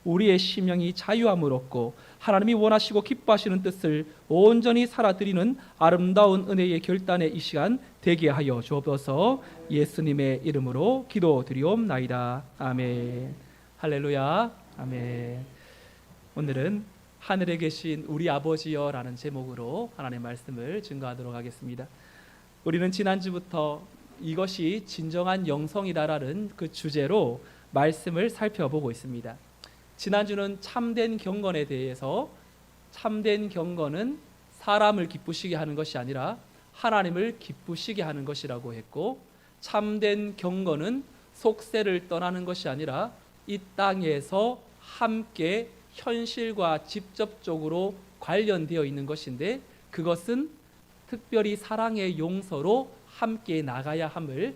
우리의 심령이 자유함을 얻고 하나님이 원하시고 기뻐하시는 뜻을 온전히 살아드리는 아름다운 은혜의 결단의 이 시간 되게 하여 주옵소서. 예수님의 이름으로 기도드리옵나이다. 아멘. 할렐루야. 아멘. 오늘은 하늘에 계신 우리 아버지여라는 제목으로 하나님의 말씀을 증거하도록 하겠습니다. 우리는 지난주부터 이것이 진정한 영성이다라는 그 주제로 말씀을 살펴보고 있습니다. 지난주는 참된 경건에 대해서 참된 경건은 사람을 기쁘시게 하는 것이 아니라 하나님을 기쁘시게 하는 것이라고 했고, 참된 경건은 속세를 떠나는 것이 아니라 이 땅에서 함께 현실과 직접적으로 관련되어 있는 것인데, 그것은 특별히 사랑의 용서로 함께 나가야 함을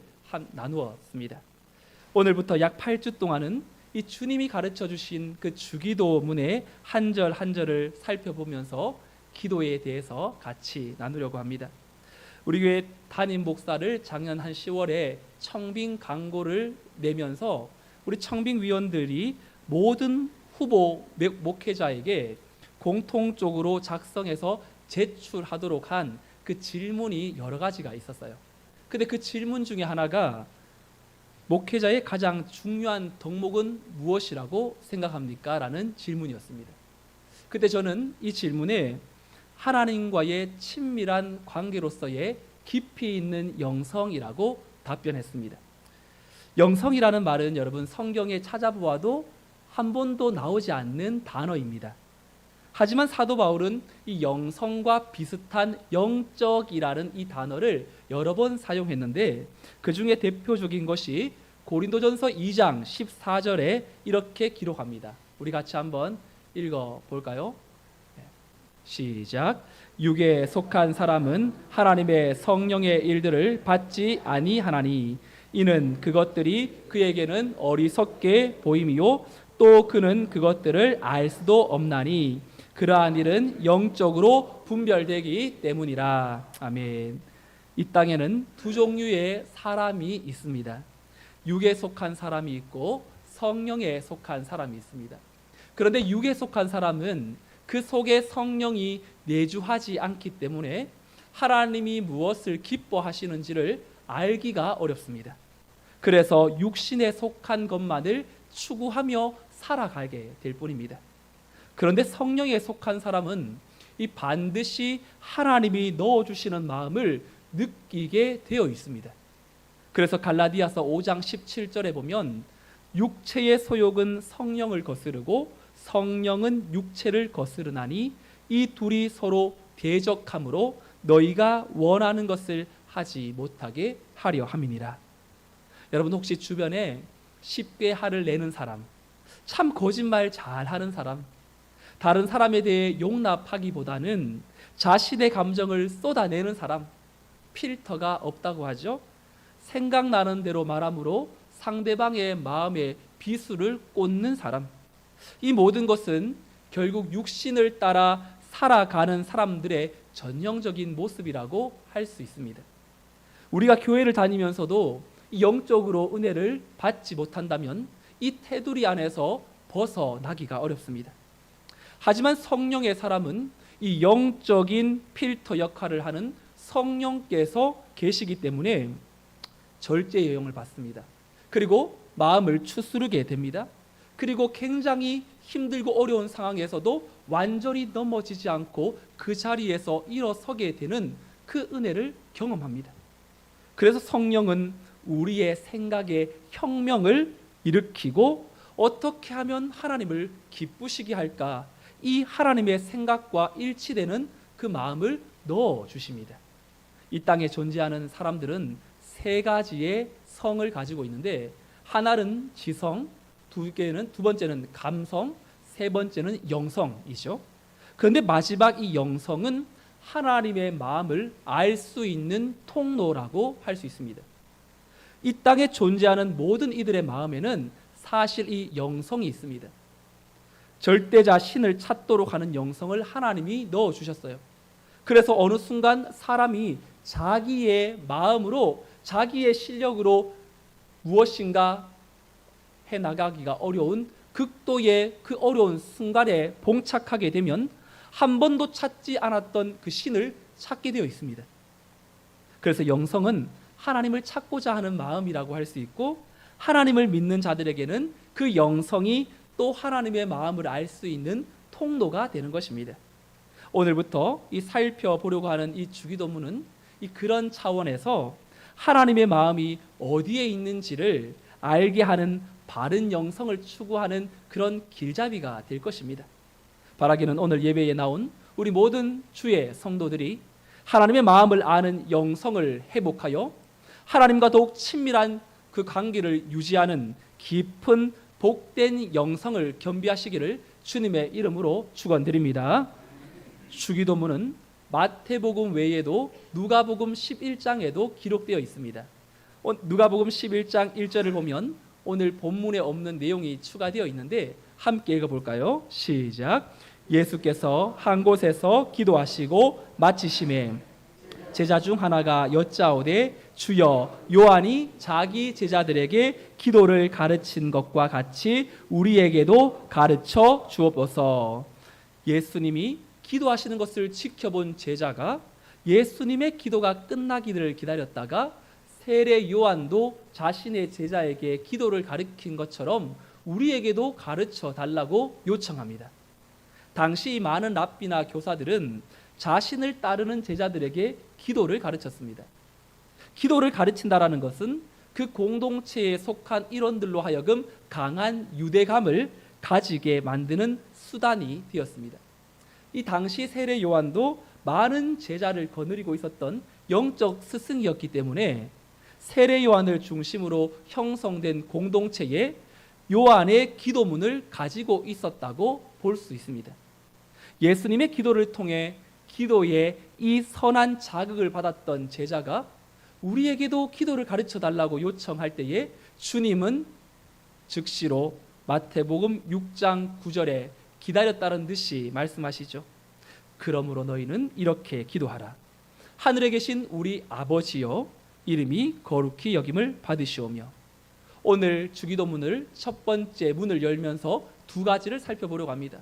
나누었습니다. 오늘부터 약 8주 동안은 이 주님이 가르쳐 주신 그 주기도문의 한 절 한 절을 살펴보면서 기도에 대해서 같이 나누려고 합니다. 우리 교회 담임 목사를 작년 한 10월에 청빙 광고를 내면서 우리 청빙 위원들이 모든 후보 목회자에게 공통적으로 작성해서 제출하도록 한 그 질문이 여러 가지가 있었어요. 근데 그 질문 중에 하나가 목회자의 가장 중요한 덕목은 무엇이라고 생각합니까? 라는 질문이었습니다. 그때 저는 이 질문에 하나님과의 친밀한 관계로서의 깊이 있는 영성이라고 답변했습니다. 영성이라는 말은 여러분 성경에 찾아보아도 한 번도 나오지 않는 단어입니다. 하지만 사도 바울은 이 영성과 비슷한 영적이라는 이 단어를 여러 번 사용했는데, 그 중에 대표적인 것이 고린도전서 2장 14절에 이렇게 기록합니다. 우리 같이 한번 읽어볼까요? 시작. 육에 속한 사람은 하나님의 성령의 일들을 받지 아니하나니 이는 그것들이 그에게는 어리석게 보임이요 또 그는 그것들을 알 수도 없나니 그러한 일은 영적으로 분별되기 때문이라. 아멘. 이 땅에는 두 종류의 사람이 있습니다. 육에 속한 사람이 있고 성령에 속한 사람이 있습니다. 그런데 육에 속한 사람은 그 속에 성령이 내주하지 않기 때문에 하나님이 무엇을 기뻐하시는지를 알기가 어렵습니다. 그래서 육신에 속한 것만을 추구하며 살아가게 될 뿐입니다. 그런데 성령에 속한 사람은 이 반드시 하나님이 넣어주시는 마음을 느끼게 되어 있습니다. 그래서 갈라디아서 5장 17절에 보면 육체의 소욕은 성령을 거스르고 성령은 육체를 거스르나니 이 둘이 서로 대적함으로 너희가 원하는 것을 하지 못하게 하려 함이니라. 여러분 혹시 주변에 쉽게 화를 내는 사람, 참 거짓말 잘하는 사람, 다른 사람에 대해 용납하기보다는 자신의 감정을 쏟아내는 사람, 필터가 없다고 하죠. 생각나는 대로 말함으로 상대방의 마음에 비수를 꽂는 사람, 이 모든 것은 결국 육신을 따라 살아가는 사람들의 전형적인 모습이라고 할 수 있습니다. 우리가 교회를 다니면서도 영적으로 은혜를 받지 못한다면 이 테두리 안에서 벗어나기가 어렵습니다. 하지만 성령의 사람은 이 영적인 필터 역할을 하는 성령께서 계시기 때문에 절제의 영을 받습니다. 그리고 마음을 추스르게 됩니다. 그리고 굉장히 힘들고 어려운 상황에서도 완전히 넘어지지 않고 그 자리에서 일어서게 되는 그 은혜를 경험합니다. 그래서 성령은 우리의 생각에 혁명을 일으키고 어떻게 하면 하나님을 기쁘시게 할까, 이 하나님의 생각과 일치되는 그 마음을 넣어주십니다. 이 땅에 존재하는 사람들은 세 가지의 성을 가지고 있는데, 하나는 지성, 두 번째는 감성, 세 번째는 영성이죠. 그런데 마지막 이 영성은 하나님의 마음을 알 수 있는 통로라고 할 수 있습니다. 이 땅에 존재하는 모든 이들의 마음에는 사실 이 영성이 있습니다. 절대자 신을 찾도록 하는 영성을 하나님이 넣어주셨어요. 그래서 어느 순간 사람이 자기의 마음으로, 자기의 실력으로 무엇인가 해나가기가 어려운 극도의 그 어려운 순간에 봉착하게 되면 한 번도 찾지 않았던 그 신을 찾게 되어 있습니다. 그래서 영성은 하나님을 찾고자 하는 마음이라고 할 수 있고, 하나님을 믿는 자들에게는 그 영성이 또 하나님의 마음을 알 수 있는 통로가 되는 것입니다. 오늘부터 이 살펴보려고 하는 이 주기도문은 이 그런 차원에서 하나님의 마음이 어디에 있는지를 알게 하는 바른 영성을 추구하는 그런 길잡이가 될 것입니다. 바라기는 오늘 예배에 나온 우리 모든 주의 성도들이 하나님의 마음을 아는 영성을 회복하여 하나님과 더욱 친밀한 그 관계를 유지하는 깊은 복된 영성을 겸비하시기를 주님의 이름으로 축원드립니다. 주기도문은 마태복음 외에도 누가복음 11장에도 기록되어 있습니다. 누가복음 11장 1절을 보면 오늘 본문에 없는 내용이 추가되어 있는데 함께 읽어볼까요? 시작. 예수께서 한 곳에서 기도하시고 마치심에 제자 중 하나가 여짜오되 주여, 요한이 자기 제자들에게 기도를 가르친 것과 같이 우리에게도 가르쳐 주옵소서. 예수님이 기도하시는 것을 지켜본 제자가 예수님의 기도가 끝나기를 기다렸다가 세례 요한도 자신의 제자에게 기도를 가르친 것처럼 우리에게도 가르쳐 달라고 요청합니다. 당시 많은 랍비나 교사들은 자신을 따르는 제자들에게 기도를 가르쳤습니다. 기도를 가르친다라는 것은 그 공동체에 속한 일원들로 하여금 강한 유대감을 가지게 만드는 수단이 되었습니다. 이 당시 세례 요한도 많은 제자를 거느리고 있었던 영적 스승이었기 때문에 세례 요한을 중심으로 형성된 공동체에 요한의 기도문을 가지고 있었다고 볼 수 있습니다. 예수님의 기도를 통해 기도에 이 선한 자극을 받았던 제자가 우리에게도 기도를 가르쳐 달라고 요청할 때에 주님은 즉시로 마태복음 6장 9절에 기다렸다는 듯이 말씀하시죠. 그러므로 너희는 이렇게 기도하라. 하늘에 계신 우리 아버지여, 이름이 거룩히 여김을 받으시오며. 오늘 주기도문을 첫 번째 문을 열면서 두 가지를 살펴보려고 합니다.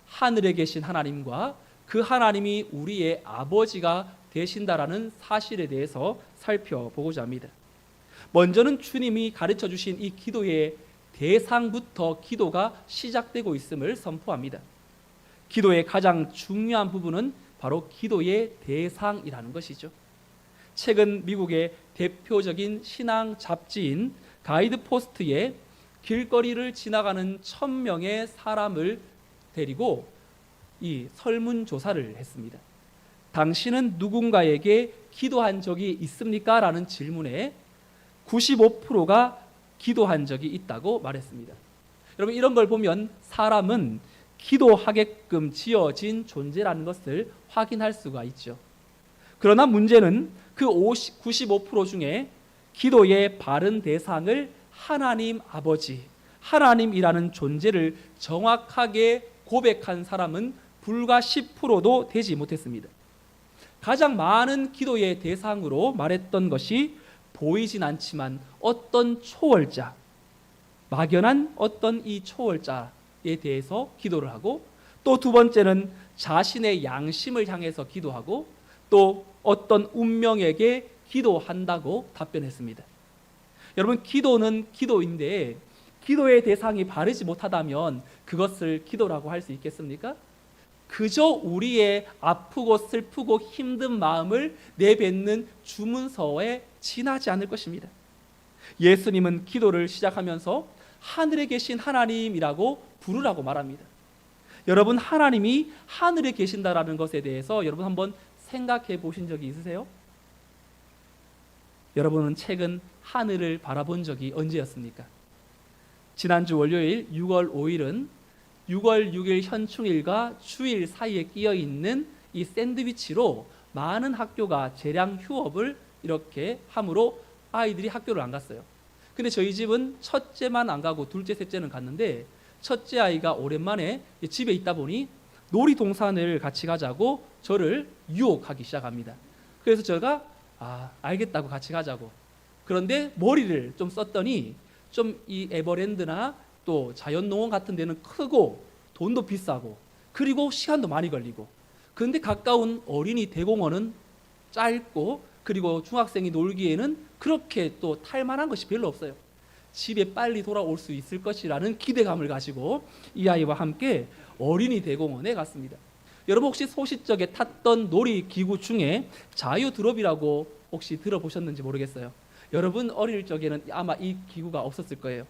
하늘에 계신 하나님과 그 하나님이 우리의 아버지가 되신다라는 사실에 대해서 살펴보고자 합니다. 먼저는 주님이 가르쳐 주신 이 기도의 대상부터 기도가 시작되고 있음을 선포합니다. 기도의 가장 중요한 부분은 바로 기도의 대상이라는 것이죠. 최근 미국의 대표적인 신앙 잡지인 가이드포스트에 길거리를 지나가는 1000명의 사람을 데리고 이 설문조사를 했습니다. 당신은 누군가에게 기도한 적이 있습니까? 라는 질문에 95%가 기도한 적이 있다고 말했습니다. 여러분, 이런 걸 보면 사람은 기도하게끔 지어진 존재라는 것을 확인할 수가 있죠. 그러나 문제는 그 95% 중에 기도의 바른 대상을 하나님 아버지, 하나님이라는 존재를 정확하게 고백한 사람은 불과 10%도 되지 못했습니다. 가장 많은 기도의 대상으로 말했던 것이 보이진 않지만 어떤 초월자, 막연한 어떤 이 초월자에 대해서 기도를 하고, 또 두 번째는 자신의 양심을 향해서 기도하고, 또 어떤 운명에게 기도한다고 답변했습니다. 여러분, 기도는 기도인데 기도의 대상이 바르지 못하다면 그것을 기도라고 할 수 있겠습니까? 그저 우리의 아프고 슬프고 힘든 마음을 내뱉는 주문서에 지나지 않을 것입니다. 예수님은 기도를 시작하면서 하늘에 계신 하나님이라고 부르라고 말합니다. 여러분, 하나님이 하늘에 계신다라는 것에 대해서 여러분 한번 생각해 보신 적이 있으세요? 여러분은 최근 하늘을 바라본 적이 언제였습니까? 지난주 월요일 6월 5일은 6월 6일 현충일과 주일 사이에 끼어 있는 이 샌드위치로 많은 학교가 재량 휴업을 이렇게 함으로 아이들이 학교를 안 갔어요. 근데 저희 집은 첫째만 안 가고 둘째, 셋째는 갔는데 첫째 아이가 오랜만에 집에 있다 보니 놀이동산을 같이 가자고 저를 유혹하기 시작합니다. 그래서 제가 알겠다고 같이 가자고. 그런데 머리를 좀 썼더니 좀 이 에버랜드나 지역도 자연농원 같은 데는 크고 돈도 비싸고 그리고 시간도 많이 걸리고, 그런데 가까운 어린이 대공원은 짧고 그리고 중학생이 놀기에는 그렇게 또 탈만한 것이 별로 없어요. 집에 빨리 돌아올 수 있을 것이라는 기대감을 가지고 이 아이와 함께 어린이 대공원에 갔습니다. 여러분 혹시 소시적에 탔던 놀이기구 중에 자유드롭이라고 혹시 들어보셨는지 모르겠어요. 여러분 어릴 적에는 아마 이 기구가 없었을 거예요.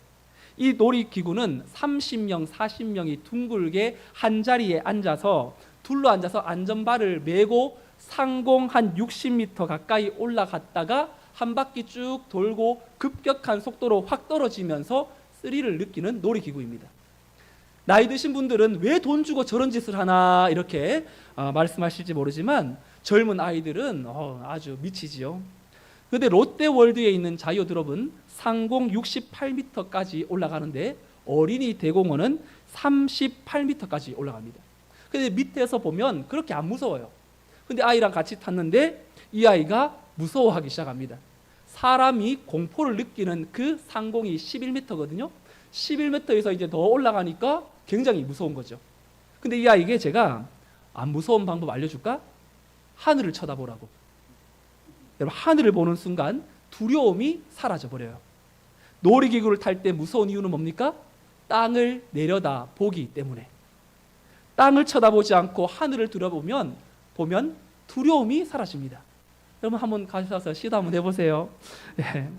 이 놀이기구는 30명, 40명이 둥글게 한 자리에 앉아서 둘러 앉아서 안전바를 메고 상공 한 60m 가까이 올라갔다가 한 바퀴 쭉 돌고 급격한 속도로 확 떨어지면서 스릴을 느끼는 놀이기구입니다. 나이 드신 분들은 왜 돈 주고 저런 짓을 하나 이렇게 말씀하실지 모르지만 젊은 아이들은 아주 미치지요. 그런데 롯데월드에 있는 자유드롭은 상공 68m까지 올라가는데 어린이 대공원은 38m까지 올라갑니다. 근데 밑에서 보면 그렇게 안 무서워요. 근데 아이랑 같이 탔는데 이 아이가 무서워하기 시작합니다. 사람이 공포를 느끼는 그 상공이 11m거든요. 11m에서 이제 더 올라가니까 굉장히 무서운 거죠. 근데 이 아이에게 제가 안 무서운 방법 알려줄까? 하늘을 쳐다보라고. 여러분 하늘을 보는 순간 두려움이 사라져버려요. 놀이기구를 탈 때 무서운 이유는 뭡니까? 땅을 내려다 보기 때문에. 땅을 쳐다보지 않고 하늘을 들여다보면 두려움이 사라집니다. 여러분 한번 가셔서 시도 한번 해보세요. 네.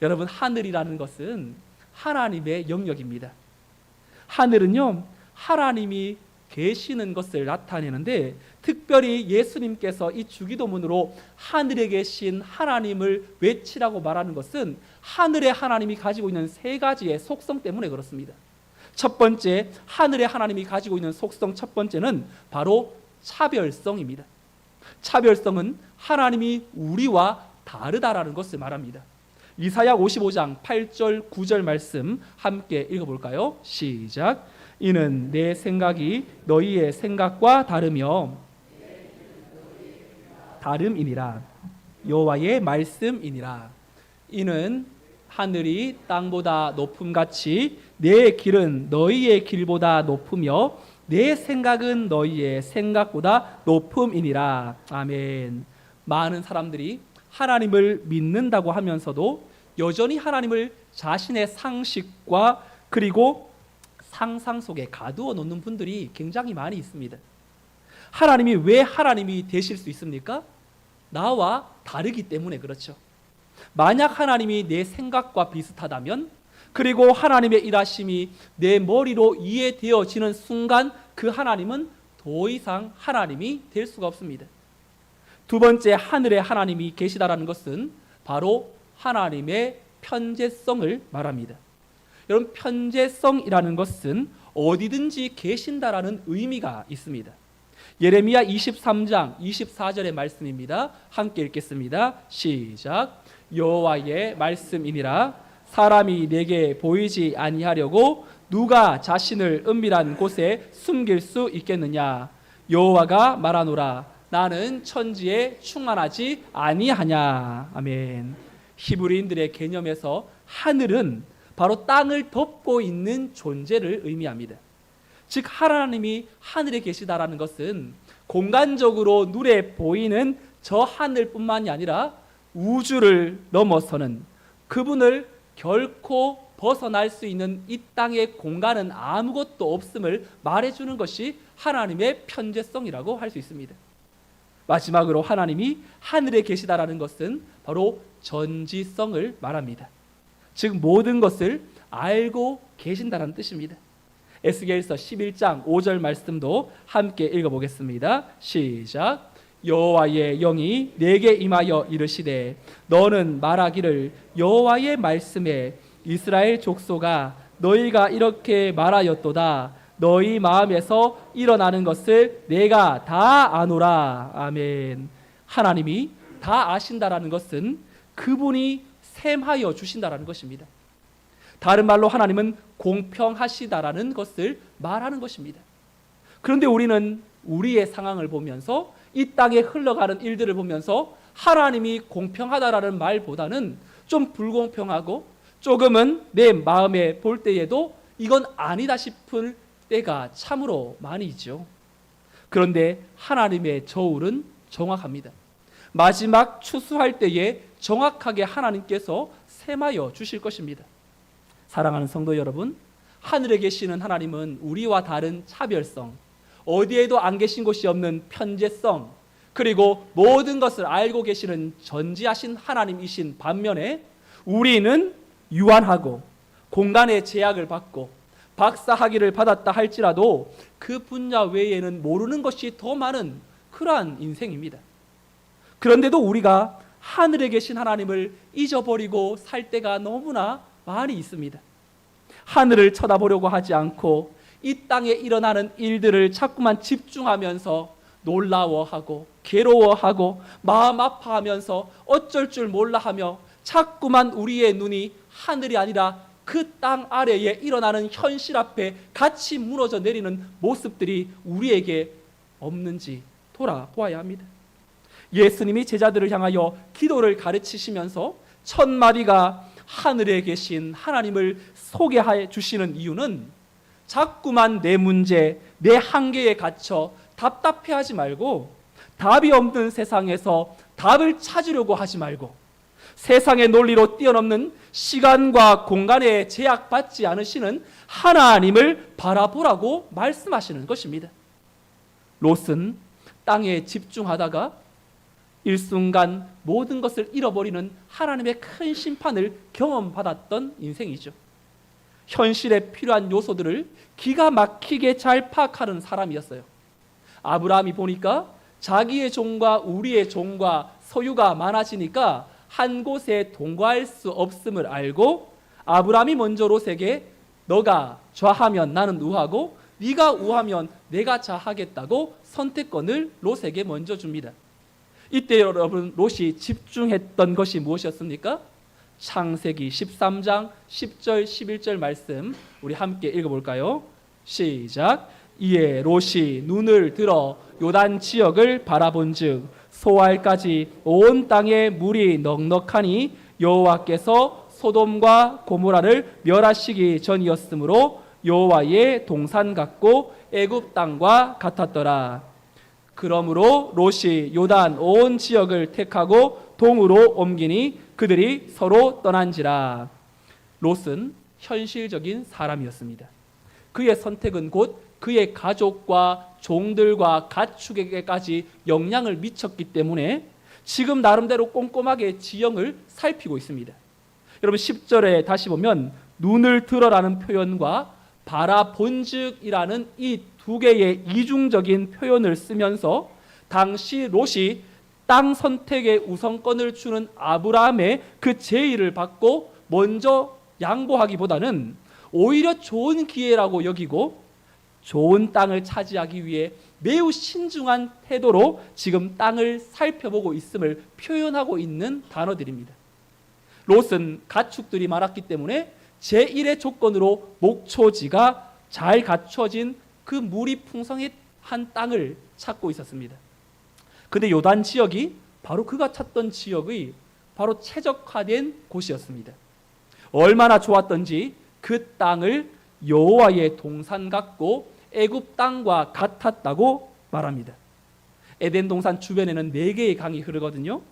여러분 하늘이라는 것은 하나님의 영역입니다. 하늘은요 하나님이 계시는 것을 나타내는데, 특별히 예수님께서 이 주기도문으로 하늘에 계신 하나님을 외치라고 말하는 것은 하늘의 하나님이 가지고 있는 세 가지의 속성 때문에 그렇습니다. 첫 번째, 하늘의 하나님이 가지고 있는 속성 첫 번째는 바로 차별성입니다. 차별성은 하나님이 우리와 다르다라는 것을 말합니다. 이사야 55장 8절 9절 말씀 함께 읽어볼까요? 시작. 이는 내 생각이 너희의 생각과 다름이니라. 여호와의 말씀이니라. 이는 하늘이 땅보다 높음같이 내 길은 너희의 길보다 높으며 내 생각은 너희의 생각보다 높음이니라. 아멘. 많은 사람들이 하나님을 믿는다고 하면서도 여전히 하나님을 자신의 상식과 그리고 상상 속에 가두어 놓는 분들이 굉장히 많이 있습니다. 하나님이 왜 하나님이 되실 수 있습니까? 나와 다르기 때문에 그렇죠. 만약 하나님이 내 생각과 비슷하다면, 그리고 하나님의 일하심이 내 머리로 이해되어지는 순간 그 하나님은 더 이상 하나님이 될 수가 없습니다. 두 번째, 하늘에 하나님이 계시다라는 것은 바로 하나님의 편재성을 말합니다. 여러분 편재성이라는 것은 어디든지 계신다라는 의미가 있습니다. 예레미야 23장 24절의 말씀입니다. 함께 읽겠습니다. 시작. 여호와의 말씀이니라. 사람이 내게 보이지 아니하려고 누가 자신을 은밀한 곳에 숨길 수 있겠느냐. 여호와가 말하노라. 나는 천지에 충만하지 아니하냐. 아멘. 히브리인들의 개념에서 하늘은 바로 땅을 덮고 있는 존재를 의미합니다. 즉 하나님이 하늘에 계시다라는 것은 공간적으로 눈에 보이는 저 하늘뿐만이 아니라 우주를 넘어서는, 그분을 결코 벗어날 수 있는 이 땅의 공간은 아무것도 없음을 말해주는 것이 하나님의 편재성이라고 할 수 있습니다. 마지막으로 하나님이 하늘에 계시다라는 것은 바로 전지성을 말합니다. 즉 모든 것을 알고 계신다는 뜻입니다. 에스겔서 11장 5절 말씀도 함께 읽어보겠습니다. 시작. 여호와의 영이 내게 임하여 이르시되 너는 말하기를 여호와의 말씀에 이스라엘 족속아 너희가 이렇게 말하였도다. 너희 마음에서 일어나는 것을 내가 다 아노라. 아멘. 하나님이 다 아신다라는 것은 그분이 셈하여 주신다라는 것입니다. 다른 말로 하나님은 공평하시다라는 것을 말하는 것입니다. 그런데 우리는 우리의 상황을 보면서 이 땅에 흘러가는 일들을 보면서 하나님이 공평하다라는 말보다는 좀 불공평하고 조금은 내 마음에 볼 때에도 이건 아니다 싶을 때가 참으로 많이 있죠. 그런데 하나님의 저울은 정확합니다. 마지막 추수할 때에 정확하게 하나님께서 셈하여 주실 것입니다. 사랑하는 성도 여러분, 하늘에 계시는 하나님은 우리와 다른 차별성, 어디에도 안 계신 곳이 없는 편재성, 그리고 모든 것을 알고 계시는 전지하신 하나님이신 반면에 우리는 유한하고 공간의 제약을 받고 박사학위를 받았다 할지라도 그 분야 외에는 모르는 것이 더 많은 그러한 인생입니다. 그런데도 우리가 하늘에 계신 하나님을 잊어버리고 살 때가 너무나 많이 있습니다. 하늘을 쳐다보려고 하지 않고 이 땅에 일어나는 일들을 자꾸만 집중하면서 놀라워하고 괴로워하고 마음 아파하면서 어쩔 줄 몰라 하며 자꾸만 우리의 눈이 하늘이 아니라 그 땅 아래에 일어나는 현실 앞에 같이 무너져 내리는 모습들이 우리에게 없는지 돌아보아야 합니다. 예수님이 제자들을 향하여 기도를 가르치시면서 1000마디가 하늘에 계신 하나님을 소개해 주시는 이유는 자꾸만 내 문제, 내 한계에 갇혀 답답해하지 말고 답이 없는 세상에서 답을 찾으려고 하지 말고 세상의 논리로 뛰어넘는 시간과 공간에 제약받지 않으시는 하나님을 바라보라고 말씀하시는 것입니다. 롯은 땅에 집중하다가 일순간 모든 것을 잃어버리는 하나님의 큰 심판을 경험받았던 인생이죠. 현실에 필요한 요소들을 기가 막히게 잘 파악하는 사람이었어요. 아브라함이 보니까 자기의 종과 우리의 종과 소유가 많아지니까 한 곳에 동거할 수 없음을 알고 아브라함이 먼저 롯에게 너가 좌하면 나는 우하고 네가 우하면 내가 좌하겠다고 선택권을 롯에게 먼저 줍니다. 이때 여러분 롯이 집중했던 것이 무엇이었습니까? 창세기 13장 10절 11절 말씀 우리 함께 읽어볼까요? 시작. 이에 롯이 눈을 들어 요단 지역을 바라본즉 소알까지 온 땅에 물이 넉넉하니 여호와께서 소돔과 고모라를 멸하시기 전이었으므로 여호와의 동산 같고 애굽 땅과 같았더라. 그러므로 롯이 요단 온 지역을 택하고 동으로 옮기니 그들이 서로 떠난지라. 롯은 현실적인 사람이었습니다. 그의 선택은 곧 그의 가족과 종들과 가축에게까지 영향을 미쳤기 때문에 지금 나름대로 꼼꼼하게 지형을 살피고 있습니다. 여러분 10절에 다시 보면 눈을 들어라는 표현과 바라본즉이라는 이 두 개의 이중적인 표현을 쓰면서 당시 롯이 땅 선택의 우선권을 주는 아브라함의 그 제의를 받고 먼저 양보하기보다는 오히려 좋은 기회라고 여기고 좋은 땅을 차지하기 위해 매우 신중한 태도로 지금 땅을 살펴보고 있음을 표현하고 있는 단어들입니다. 롯은 가축들이 많았기 때문에 제1의 조건으로 목초지가 잘 갖춰진 그 물이 풍성한 땅을 찾고 있었습니다. 근데 요단 지역이 바로 그가 찾던 지역의 바로 최적화된 곳이었습니다. 얼마나 좋았던지 그 땅을 여호와의 동산 같고 애굽 땅과 같았다고 말합니다. 에덴 동산 주변에는 4개의 강이 흐르거든요.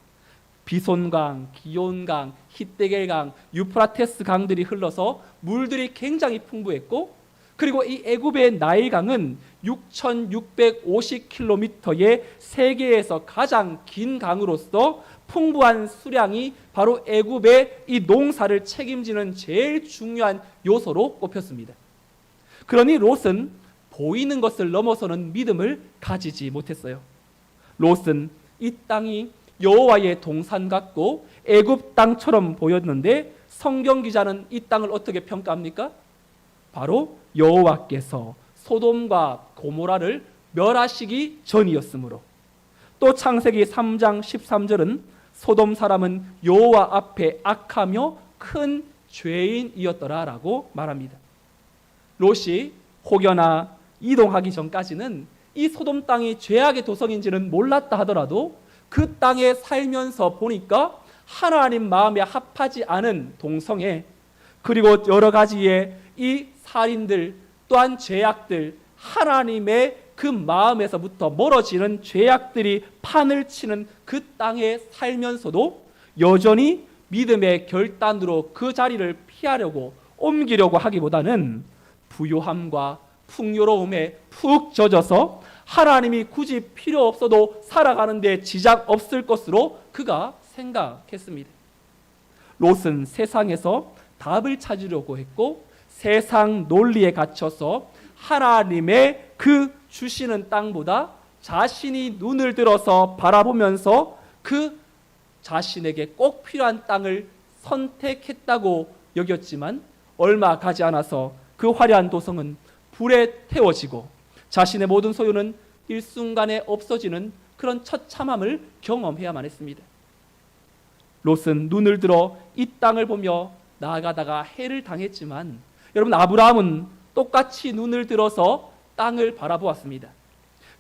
비손강, 기온강, 히데겔강, 유프라테스 강들이 흘러서 물들이 굉장히 풍부했고 그리고 이 애굽의 나일강은 6,650km의 세계에서 가장 긴 강으로서 풍부한 수량이 바로 애굽의 이 농사를 책임지는 제일 중요한 요소로 꼽혔습니다. 그러니 롯은 보이는 것을 넘어서는 믿음을 가지지 못했어요. 롯은 이 땅이 여호와의 동산 같고 애굽 땅처럼 보였는데 성경 기자는 이 땅을 어떻게 평가합니까? 바로 여호와께서 소돔과 고모라를 멸하시기 전이었으므로. 또 창세기 3장 13절은 소돔 사람은 여호와 앞에 악하며 큰 죄인이었더라라고 말합니다. 롯이 혹여나 이동하기 전까지는 이 소돔 땅이 죄악의 도성인지는 몰랐다 하더라도 그 땅에 살면서 보니까 하나님 마음에 합하지 않은 동성애 그리고 여러 가지의 이 살인들 또한 죄악들, 하나님의 그 마음에서부터 멀어지는 죄악들이 판을 치는 그 땅에 살면서도 여전히 믿음의 결단으로 그 자리를 피하려고 옮기려고 하기보다는 부요함과 풍요로움에 푹 젖어서 하나님이 굳이 필요 없어도 살아가는데 지장 없을 것으로 그가 생각했습니다. 롯은 세상에서 답을 찾으려고 했고 세상 논리에 갇혀서 하나님의 그 주시는 땅보다 자신이 눈을 들어서 바라보면서 그 자신에게 꼭 필요한 땅을 선택했다고 여겼지만 얼마 가지 않아서 그 화려한 도성은 불에 태워지고 자신의 모든 소유는 일순간에 없어지는 그런 처참함을 경험해야만 했습니다. 롯은 눈을 들어 이 땅을 보며 나아가다가 해를 당했지만 여러분 아브라함은 똑같이 눈을 들어서 땅을 바라보았습니다.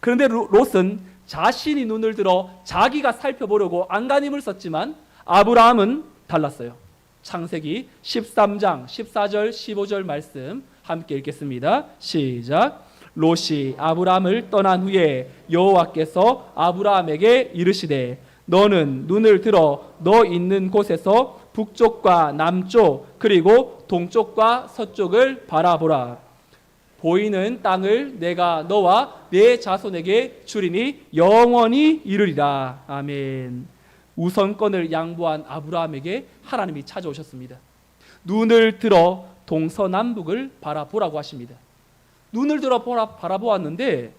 그런데 롯은 자신이 눈을 들어 자기가 살펴보려고 안간힘을 썼지만 아브라함은 달랐어요. 창세기 13장 14절 15절 말씀 함께 읽겠습니다. 시작. 롯이 아브라함을 떠난 후에 여호와께서 아브라함에게 이르시되 너는 눈을 들어 너 있는 곳에서 북쪽과 남쪽 그리고 동쪽과 서쪽을 바라보라. 보이는 땅을 내가 너와 내 자손에게 주리니 영원히 이르리라. 아멘. 우선권을 양보한 아브라함에게 하나님이 찾아오셨습니다. 눈을 들어 동서남북을 바라보라고 하십니다. 눈을 들어 바라보았는데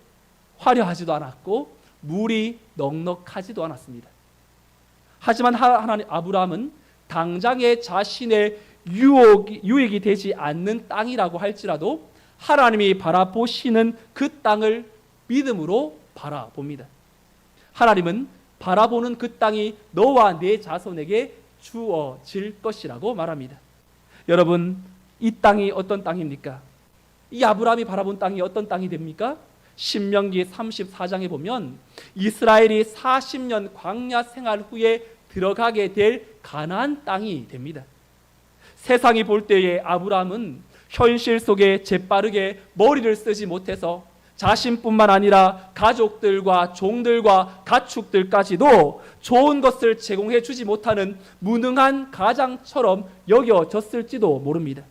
화려하지도 않았고 물이 넉넉하지도 않았습니다. 하지만 하나님 아브라함은 당장에 자신의 유익이 되지 않는 땅이라고 할지라도 하나님이 바라보시는 그 땅을 믿음으로 바라봅니다. 하나님은 바라보는 그 땅이 너와 내 자손에게 주어질 것이라고 말합니다. 여러분, 이 땅이 어떤 땅입니까? 이 아브라함이 바라본 땅이 어떤 땅이 됩니까? 신명기 34장에 보면 이스라엘이 40년 광야 생활 후에 들어가게 될 가나안 땅이 됩니다. 세상이 볼 때에 아브라함은 현실 속에 재빠르게 머리를 쓰지 못해서 자신뿐만 아니라 가족들과 종들과 가축들까지도 좋은 것을 제공해 주지 못하는 무능한 가장처럼 여겨졌을지도 모릅니다.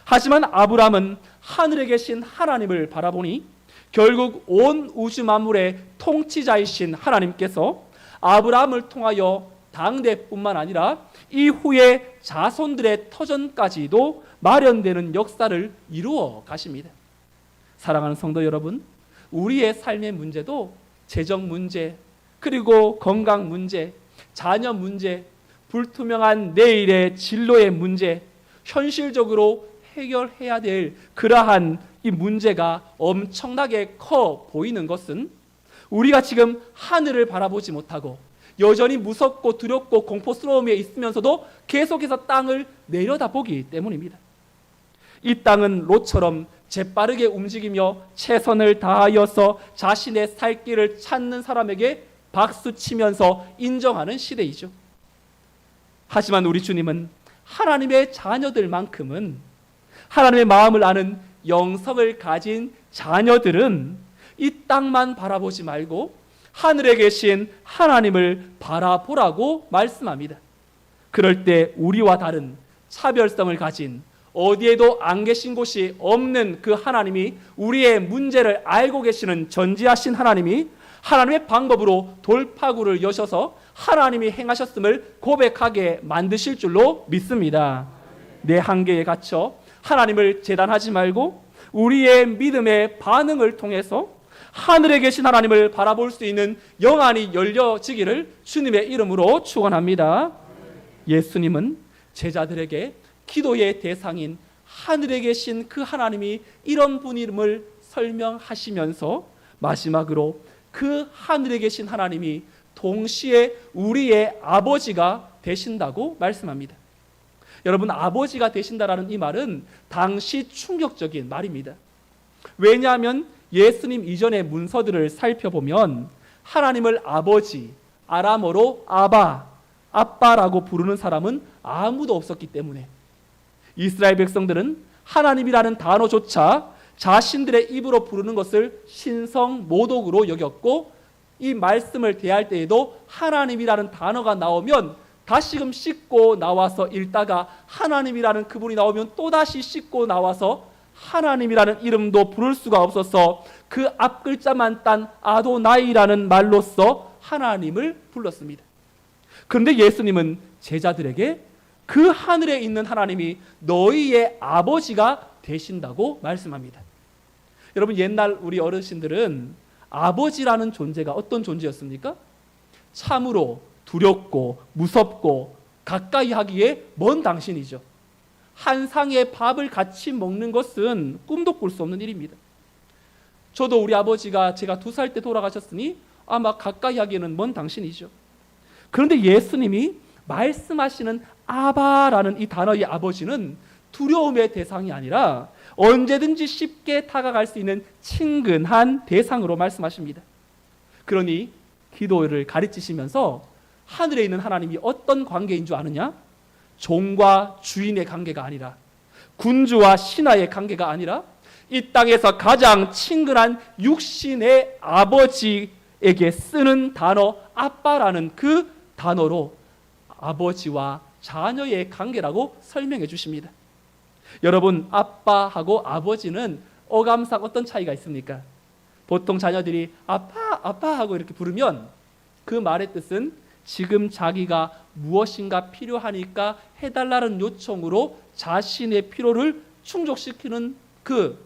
하지만 아브라함은 하늘에 계신 하나님을 바라보니 결국 온 우주 만물의 통치자이신 하나님께서 아브라함을 통하여 당대뿐만 아니라 이후의 자손들의 터전까지도 마련되는 역사를 이루어 가십니다. 사랑하는 성도 여러분, 우리의 삶의 문제도 재정 문제, 그리고 건강 문제, 자녀 문제, 불투명한 내일의 진로의 문제, 현실적으로 해결해야 될 그러한 이 문제가 엄청나게 커 보이는 것은 우리가 지금 하늘을 바라보지 못하고 여전히 무섭고 두렵고 공포스러움에 있으면서도 계속해서 땅을 내려다보기 때문입니다. 이 땅은 롯처럼 재빠르게 움직이며 최선을 다하여서 자신의 살 길을 찾는 사람에게 박수치면서 인정하는 시대이죠. 하지만 우리 주님은 하나님의 자녀들만큼은 하나님의 마음을 아는 영성을 가진 자녀들은 이 땅만 바라보지 말고 하늘에 계신 하나님을 바라보라고 말씀합니다. 그럴 때 우리와 다른 차별성을 가진 어디에도 안 계신 곳이 없는 그 하나님이 우리의 문제를 알고 계시는 전지하신 하나님이 하나님의 방법으로 돌파구를 여셔서 하나님이 행하셨음을 고백하게 만드실 줄로 믿습니다. 내 한계에 갇혀 하나님을 재단하지 말고 우리의 믿음의 반응을 통해서 하늘에 계신 하나님을 바라볼 수 있는 영안이 열려지기를 주님의 이름으로 축원합니다. 예수님은 제자들에게 기도의 대상인 하늘에 계신 그 하나님이 이런 분임을 설명하시면서 마지막으로 그 하늘에 계신 하나님이 동시에 우리의 아버지가 되신다고 말씀합니다. 여러분, 아버지가 되신다라는 이 말은 당시 충격적인 말입니다. 왜냐하면 예수님 이전의 문서들을 살펴보면 하나님을 아버지, 아람어로 아바, 아빠라고 부르는 사람은 아무도 없었기 때문에 이스라엘 백성들은 하나님이라는 단어조차 자신들의 입으로 부르는 것을 신성 모독으로 여겼고, 이 말씀을 대할 때에도 하나님이라는 단어가 나오면 다시금 씻고 나와서 읽다가 하나님이라는 그분이 나오면 또다시 씻고 나와서 하나님이라는 이름도 부를 수가 없어서 그 앞글자만 딴 아도나이라는 말로써 하나님을 불렀습니다. 그런데 예수님은 제자들에게 그 하늘에 있는 하나님이 너희의 아버지가 되신다고 말씀합니다. 여러분, 옛날 우리 어르신들은 아버지라는 존재가 어떤 존재였습니까? 참으로 두렵고 무섭고 가까이 하기에 먼 당신이죠. 한 상의 밥을 같이 먹는 것은 꿈도 꿀 수 없는 일입니다. 저도 우리 아버지가 제가 2살 때 돌아가셨으니 아마 가까이 하기에는 먼 당신이죠. 그런데 예수님이 말씀하시는 아바라는 이 단어의 아버지는 두려움의 대상이 아니라 언제든지 쉽게 다가갈 수 있는 친근한 대상으로 말씀하십니다. 그러니 기도를 가르치시면서 하늘에 있는 하나님이 어떤 관계인 줄 아느냐? 종과 주인의 관계가 아니라, 군주와 신하의 관계가 아니라, 이 땅에서 가장 친근한 육신의 아버지에게 쓰는 단어 아빠라는 그 단어로 아버지와 자녀의 관계라고 설명해 주십니다. 여러분, 아빠하고 아버지는 어감상 어떤 차이가 있습니까? 보통 자녀들이 아빠, 아빠 하고 이렇게 부르면 그 말의 뜻은 지금 자기가 무엇인가 필요하니까 해달라는 요청으로 자신의 필요를 충족시키는 그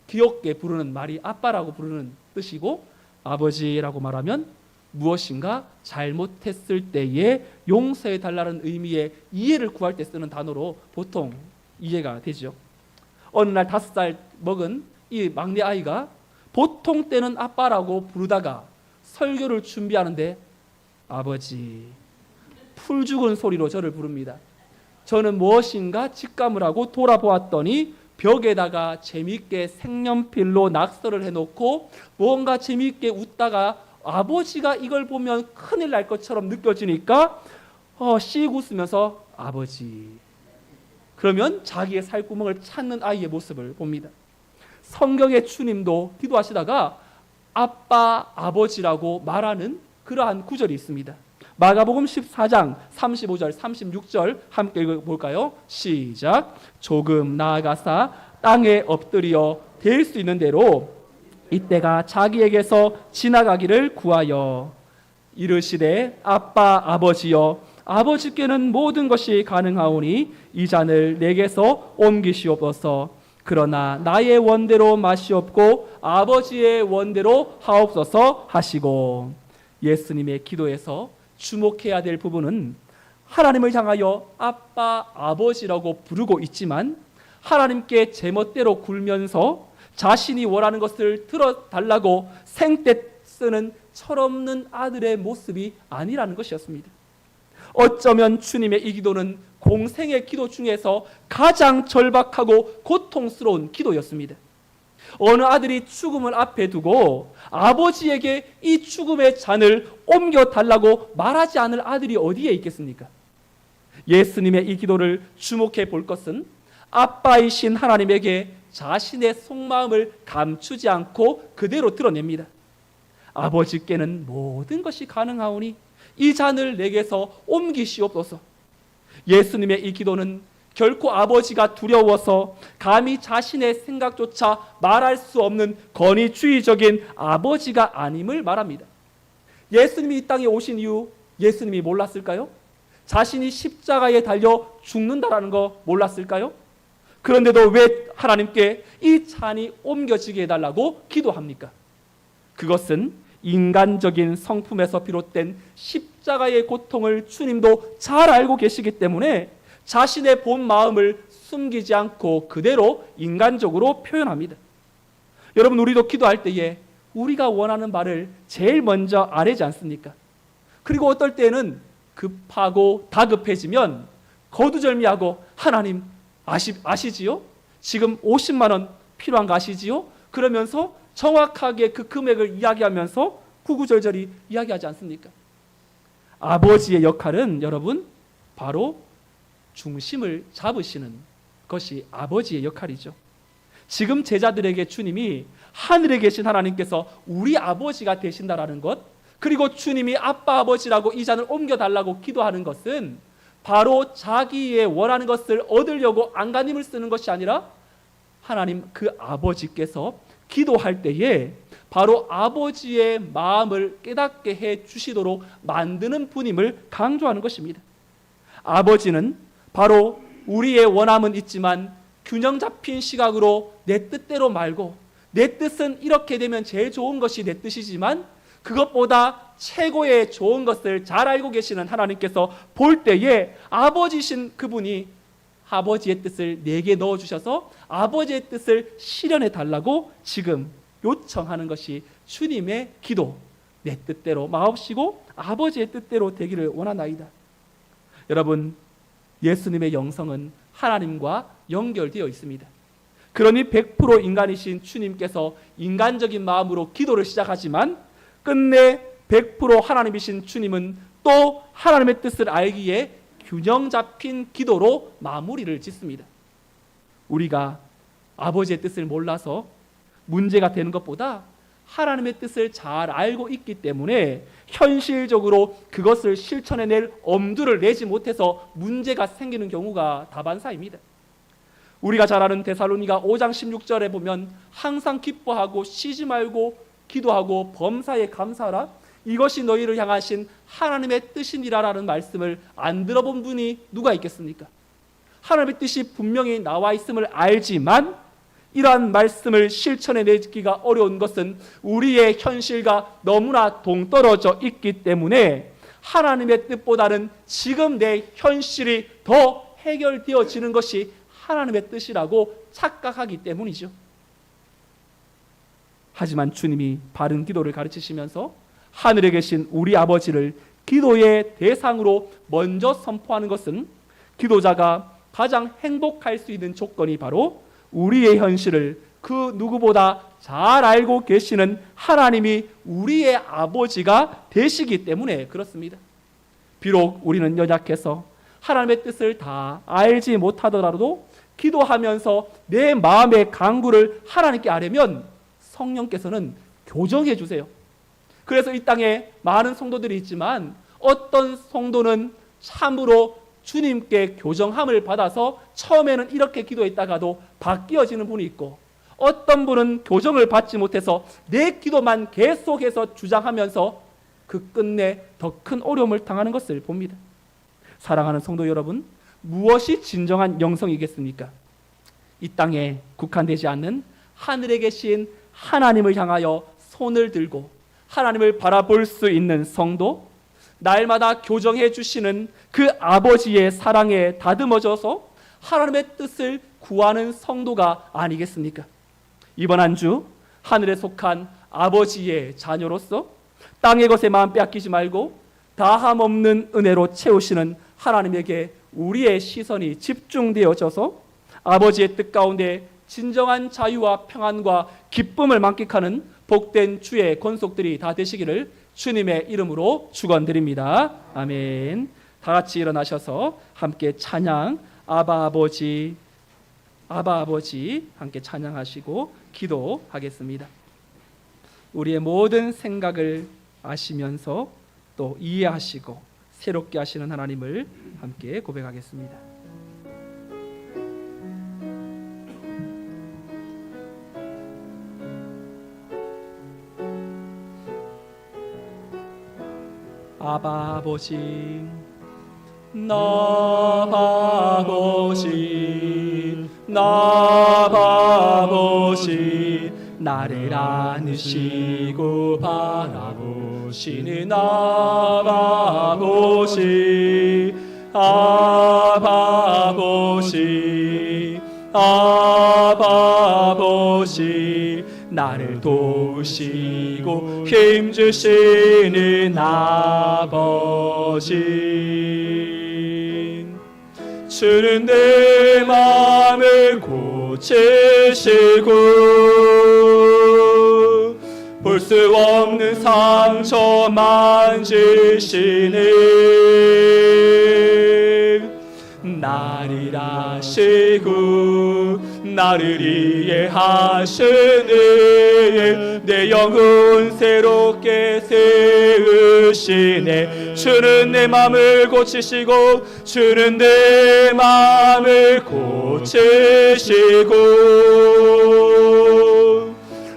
귀엽게 부르는 말이 아빠라고 부르는 뜻이고, 아버지라고 말하면 무엇인가 잘못했을 때에 용서해달라는 의미의 이해를 구할 때 쓰는 단어로 보통 이해가 되죠. 어느 날 5살 먹은 이 막내 아이가 보통 때는 아빠라고 부르다가 설교를 준비하는데 아버지, 풀 죽은 소리로 저를 부릅니다. 저는 무엇인가 직감을 하고 돌아보았더니 벽에다가 재미있게 색연필로 낙서를 해놓고 뭔가 재미있게 웃다가 아버지가 이걸 보면 큰일 날 것처럼 느껴지니까 씩 웃으면서 아버지, 그러면 자기의 살구멍을 찾는 아이의 모습을 봅니다. 성경의 주님도 기도하시다가 아빠, 아버지라고 말하는 그러한 구절이 있습니다. 마가복음 14장 35절 36절 함께 읽어볼까요? 시작. 조금 나아가사 땅에 엎드려 될 수 있는 대로 이때가 자기에게서 지나가기를 구하여 이르시되 아빠, 아버지여, 아버지께는 모든 것이 가능하오니 이 잔을 내게서 옮기시옵소서. 그러나 나의 원대로 마시옵고 아버지의 원대로 하옵소서 하시고, 예수님의 기도에서 주목해야 될 부분은 하나님을 향하여 아빠, 아버지라고 부르고 있지만 하나님께 제멋대로 굴면서 자신이 원하는 것을 들어달라고 생떼 쓰는 철없는 아들의 모습이 아니라는 것이었습니다. 어쩌면 주님의 이 기도는 공생의 기도 중에서 가장 절박하고 고통스러운 기도였습니다. 어느 아들이 죽음을 앞에 두고 아버지에게 이 죽음의 잔을 옮겨달라고 말하지 않을 아들이 어디에 있겠습니까? 예수님의 이 기도를 주목해 볼 것은 아빠이신 하나님에게 자신의 속마음을 감추지 않고 그대로 드러냅니다. 아버지께는 모든 것이 가능하오니 이 잔을 내게서 옮기시옵소서. 예수님의 이 기도는 결코 아버지가 두려워서 감히 자신의 생각조차 말할 수 없는 권위주의적인 아버지가 아님을 말합니다. 예수님이 이 땅에 오신 이유 예수님이 몰랐을까요? 자신이 십자가에 달려 죽는다라는 거 몰랐을까요? 그런데도 왜 하나님께 이 잔이 옮겨지게 해달라고 기도합니까? 그것은 인간적인 성품에서 비롯된 십자가의 고통을 주님도 잘 알고 계시기 때문에 자신의 본 마음을 숨기지 않고 그대로 인간적으로 표현합니다. 여러분, 우리도 기도할 때에 우리가 원하는 바를 제일 먼저 아뢰지 않습니까? 그리고 어떨 때는 급하고 다급해지면 거두절미하고 하나님 아시지요? 지금 50만 원 필요한 거 아시지요? 그러면서 정확하게 그 금액을 이야기하면서 구구절절히 이야기하지 않습니까? 아버지의 역할은 여러분 바로 중심을 잡으시는 그것이 아버지의 역할이죠. 지금 제자들에게 주님이 하늘에 계신 하나님께서 우리 아버지가 되신다라는 것, 그리고 주님이 아빠 아버지라고 이 잔을 옮겨달라고 기도하는 것은 바로 자기의 원하는 것을 얻으려고 안간힘을 쓰는 것이 아니라 하나님 그 아버지께서 기도할 때에 바로 아버지의 마음을 깨닫게 해 주시도록 만드는 분임을 강조하는 것입니다. 아버지는 바로 우리의 원함은 있지만 균형 잡힌 시각으로 내 뜻대로 말고, 내 뜻은 이렇게 되면 제일 좋은 것이 내 뜻이지만 그것보다 최고의 좋은 것을 잘 알고 계시는 하나님께서 볼 때에 아버지신 그분이 아버지의 뜻을 내게 넣어주셔서 아버지의 뜻을 실현해 달라고 지금 요청하는 것이 주님의 기도, 내 뜻대로 마옵시고 아버지의 뜻대로 되기를 원하나이다. 여러분, 예수님의 영성은 하나님과 연결되어 있습니다. 그러니 100% 인간이신 주님께서 인간적인 마음으로 기도를 시작하지만 끝내 100% 하나님이신 주님은 또 하나님의 뜻을 알기에 균형 잡힌 기도로 마무리를 짓습니다. 우리가 아버지의 뜻을 몰라서 문제가 되는 것보다 하나님의 뜻을 잘 알고 있기 때문에 현실적으로 그것을 실천해낼 엄두를 내지 못해서 문제가 생기는 경우가 다반사입니다. 우리가 잘 아는 데살로니가 5장 16절에 보면 항상 기뻐하고 쉬지 말고 기도하고 범사에 감사하라, 이것이 너희를 향하신 하나님의 뜻이니라라는 말씀을 안 들어본 분이 누가 있겠습니까? 하나님의 뜻이 분명히 나와 있음을 알지만 이러한 말씀을 실천해내기가 어려운 것은 우리의 현실과 너무나 동떨어져 있기 때문에 하나님의 뜻보다는 지금 내 현실이 더 해결되어지는 것이 하나님의 뜻이라고 착각하기 때문이죠. 하지만 주님이 바른 기도를 가르치시면서 하늘에 계신 우리 아버지를 기도의 대상으로 먼저 선포하는 것은 기도자가 가장 행복할 수 있는 조건이 바로 우리의 현실을 그 누구보다 잘 알고 계시는 하나님이 우리의 아버지가 되시기 때문에 그렇습니다. 비록 우리는 연약해서 하나님의 뜻을 다 알지 못하더라도 기도하면서 내 마음의 간구를 하나님께 아뢰면 성령께서는 교정해 주세요. 그래서 이 땅에 많은 성도들이 있지만 어떤 성도는 참으로 주님께 교정함을 받아서 처음에는 이렇게 기도했다가도 바뀌어지는 분이 있고, 어떤 분은 교정을 받지 못해서 내 기도만 계속해서 주장하면서 그 끝내 더 큰 어려움을 당하는 것을 봅니다. 사랑하는 성도 여러분, 무엇이 진정한 영성이겠습니까? 이 땅에 국한되지 않는 하늘에 계신 하나님을 향하여 손을 들고 하나님을 바라볼 수 있는 성도, 날마다 교정해 주시는 그 아버지의 사랑에 다듬어져서 하나님의 뜻을 구하는 성도가 아니겠습니까? 이번 한 주 하늘에 속한 아버지의 자녀로서 땅의 것에 마음 빼앗기지 말고 다함 없는 은혜로 채우시는 하나님에게 우리의 시선이 집중되어져서 아버지의 뜻 가운데 진정한 자유와 평안과 기쁨을 만끽하는 복된 주의 권속들이 다 되시기를 주님의 이름으로 축원드립니다. 아멘. 다 같이 일어나셔서 함께 찬양 아바 아버지 함께 찬양하시고 기도하겠습니다. 우리의 모든 생각을 아시면서 또 이해하시고 새롭게 하시는 하나님을 함께 고백하겠습니다. 아바 아버지, 나 아버지, 나 아버지, 나를 안으시고 바라보시는 아바 아버지, 아바 아버지, 아바 아버지, 나를 도우시고 힘주시는 아버지, 주는 내 마음을 고치시고 볼 수 없는 상처 만지시네. 나를 아시고 나를 이해하시네. 내 영혼 새롭게 세우시네. 주는 내 마음을 고치시고 주는 내 마음을 고치시고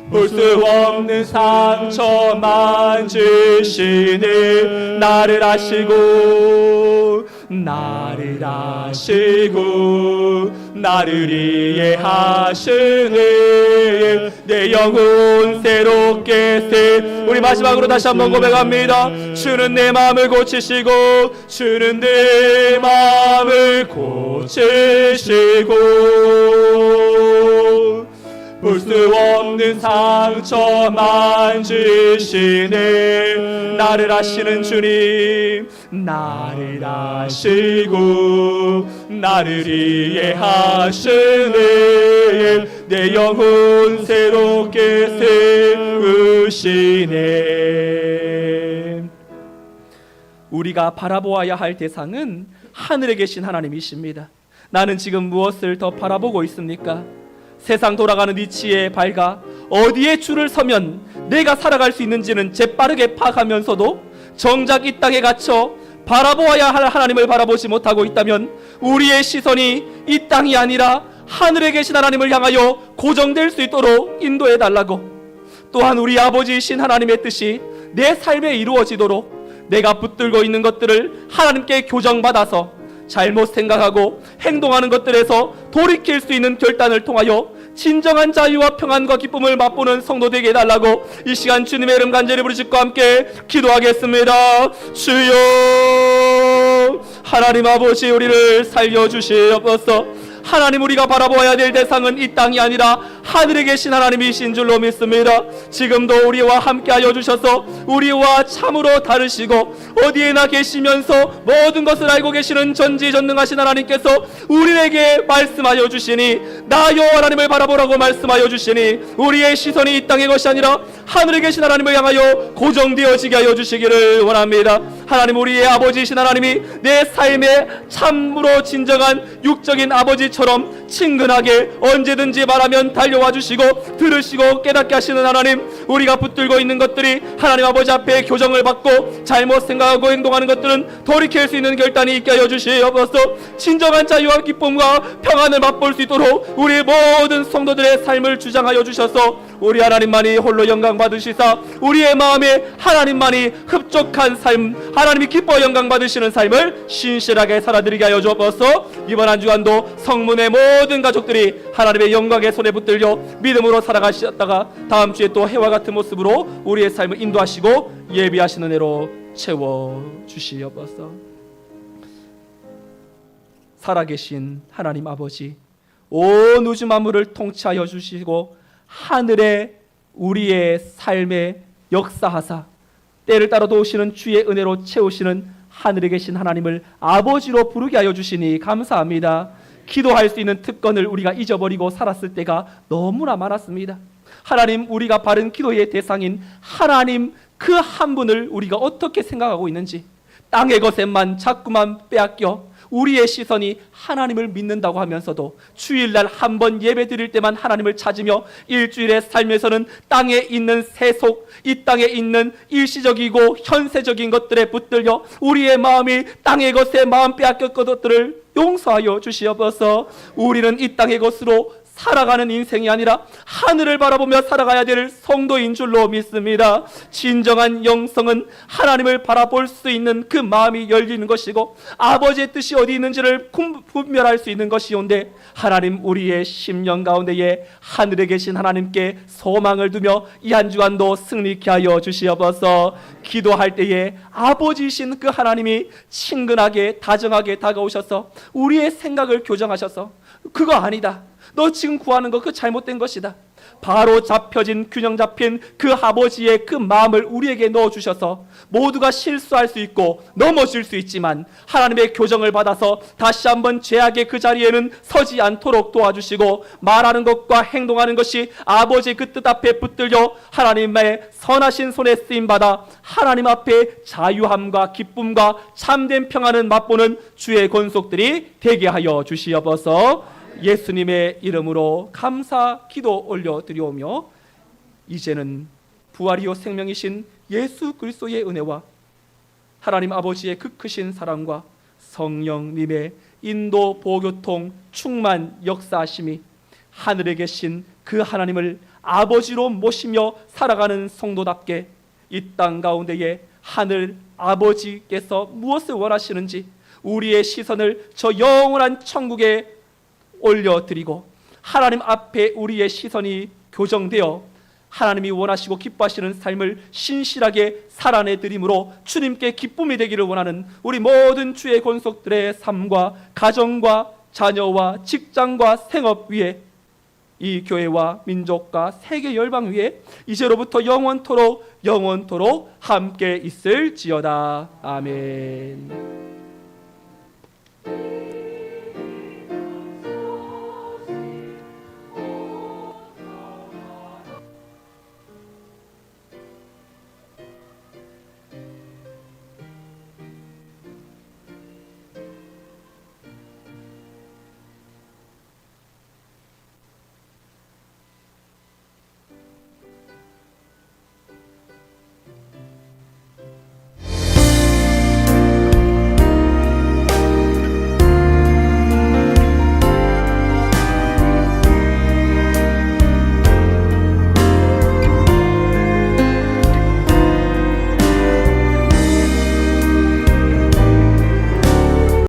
볼 수 없는 상처 만지시네. 나를 아시고 나를 아시고 나를 이해하시네. 내 영혼 새롭게 우리 마지막으로 다시 한번 고백합니다. 주는 내 마음을 고치시고 주는 내 마음을 고치시고 볼 수 없는 상처 만지시네. 나를 아시는 주님, 나를 아시고 나를 이해하시네. 내 영혼 새롭게 세우시네. 우리가 바라보아야 할 대상은 하늘에 계신 하나님이십니다. 나는 지금 무엇을 더 바라보고 있습니까? 세상 돌아가는 이치에 밝아 어디에 줄을 서면 내가 살아갈 수 있는지는 재빠르게 파악하면서도 정작 이 땅에 갇혀 바라보아야 할 하나님을 바라보지 못하고 있다면 우리의 시선이 이 땅이 아니라 하늘에 계신 하나님을 향하여 고정될 수 있도록 인도해 달라고. 또한 우리 아버지이신 하나님의 뜻이 내 삶에 이루어지도록 내가 붙들고 있는 것들을 하나님께 교정받아서 잘못 생각하고 행동하는 것들에서 돌이킬 수 있는 결단을 통하여 진정한 자유와 평안과 기쁨을 맛보는 성도 되게 해달라고 이 시간 주님의 이름 간절히 부르짖고 함께 기도하겠습니다. 주여, 하나님 아버지, 우리를 살려주시옵소서. 하나님, 우리가 바라보아야 될 대상은 이 땅이 아니라 하늘에 계신 하나님이신 줄로 믿습니다. 지금도 우리와 함께하여 주셔서 우리와 참으로 다르시고 어디에나 계시면서 모든 것을 알고 계시는 전지전능하신 하나님께서 우리에게 말씀하여 주시니, 나 여호와 하나님을 바라보라고 말씀하여 주시니, 우리의 시선이 이 땅의 것이 아니라 하늘에 계신 하나님을 향하여 고정되어지게 하여 주시기를 원합니다. 하나님, 우리의 아버지이신 하나님이 내 삶에 참으로 진정한 육적인 아버지처럼 친근하게 언제든지 말하면 달려와 주시고 들으시고 깨닫게 하시는 하나님, 우리가 붙들고 있는 것들이 하나님 아버지 앞에 교정을 받고 잘못 생각하고 행동하는 것들은 돌이킬 수 있는 결단이 있게 하여 주시옵소서. 진정한 자유와 기쁨과 평안을 맛볼 수 있도록 우리 모든 성도들의 삶을 주장하여 주셔서 우리 하나님만이 홀로 영광 받으시사 우리의 마음에 하나님만이 흡족한 삶, 하나님이 기뻐 영광 받으시는 삶을 신실하게 살아드리게 하여 주옵소서. 이번 한 주간도 성문의 모든 가족들이 하나님의 영광의 손에 붙들려 믿음으로 살아가셨다가 다음 주에 또 해와 같은 모습으로 우리의 삶을 인도하시고 예비하시는 애로 채워주시옵소서. 살아계신 하나님 아버지, 온 우주 만물을 통치하여 주시고 하늘에 우리의 삶에 역사하사 때를 따라 도우시는 주의 은혜로 채우시는 하늘에 계신 하나님을 아버지로 부르게 하여 주시니 감사합니다. 기도할 수 있는 특권을 우리가 잊어버리고 살았을 때가 너무나 많았습니다. 하나님, 우리가 바른 기도의 대상인 하나님 그 한 분을 우리가 어떻게 생각하고 있는지, 땅의 것에만 자꾸만 빼앗겨 우리의 시선이 하나님을 믿는다고 하면서도 주일날 한 번 예배 드릴 때만 하나님을 찾으며 일주일의 삶에서는 땅에 있는 세속, 이 땅에 있는 일시적이고 현세적인 것들에 붙들려 우리의 마음이 땅의 것에 마음 빼앗겼던 것들을 용서하여 주시옵소서. 우리는 이 땅의 것으로 살아가는 인생이 아니라 하늘을 바라보며 살아가야 될 성도인 줄로 믿습니다. 진정한 영성은 하나님을 바라볼 수 있는 그 마음이 열리는 것이고 아버지의 뜻이 어디 있는지를 분별할 수 있는 것이온데, 하나님, 우리의 심령 가운데에 하늘에 계신 하나님께 소망을 두며 이 한 주간도 승리케 하여 주시옵소서. 기도할 때에 아버지이신 그 하나님이 친근하게 다정하게 다가오셔서 우리의 생각을 교정하셔서 그거 아니다, 너 지금 구하는 거 그 잘못된 것이다, 바로 잡혀진 균형 잡힌 그 아버지의 그 마음을 우리에게 넣어주셔서 모두가 실수할 수 있고 넘어질 수 있지만 하나님의 교정을 받아서 다시 한번 죄악의 그 자리에는 서지 않도록 도와주시고 말하는 것과 행동하는 것이 아버지의 그 뜻 앞에 붙들려 하나님의 선하신 손에 쓰임받아 하나님 앞에 자유함과 기쁨과 참된 평안을 맛보는 주의 권속들이 되게 하여 주시옵소서. 예수님의 이름으로 감사 기도 올려드리오며 이제는 부활이요 생명이신 예수 그리스도의 은혜와 하나님 아버지의 그 크신 사랑과 성령님의 인도 보교통 충만 역사하심이 하늘에 계신 그 하나님을 아버지로 모시며 살아가는 성도답게 이 땅 가운데에 하늘 아버지께서 무엇을 원하시는지 우리의 시선을 저 영원한 천국에 올려드리고 하나님 앞에 우리의 시선이 교정되어 하나님이 원하시고 기뻐하시는 삶을 신실하게 살아내드림으로 주님께 기쁨이 되기를 원하는 우리 모든 주의 권속들의 삶과 가정과 자녀와 직장과 생업 위에 이 교회와 민족과 세계 열방 위에 이제로부터 영원토록 함께 있을지어다. 아멘.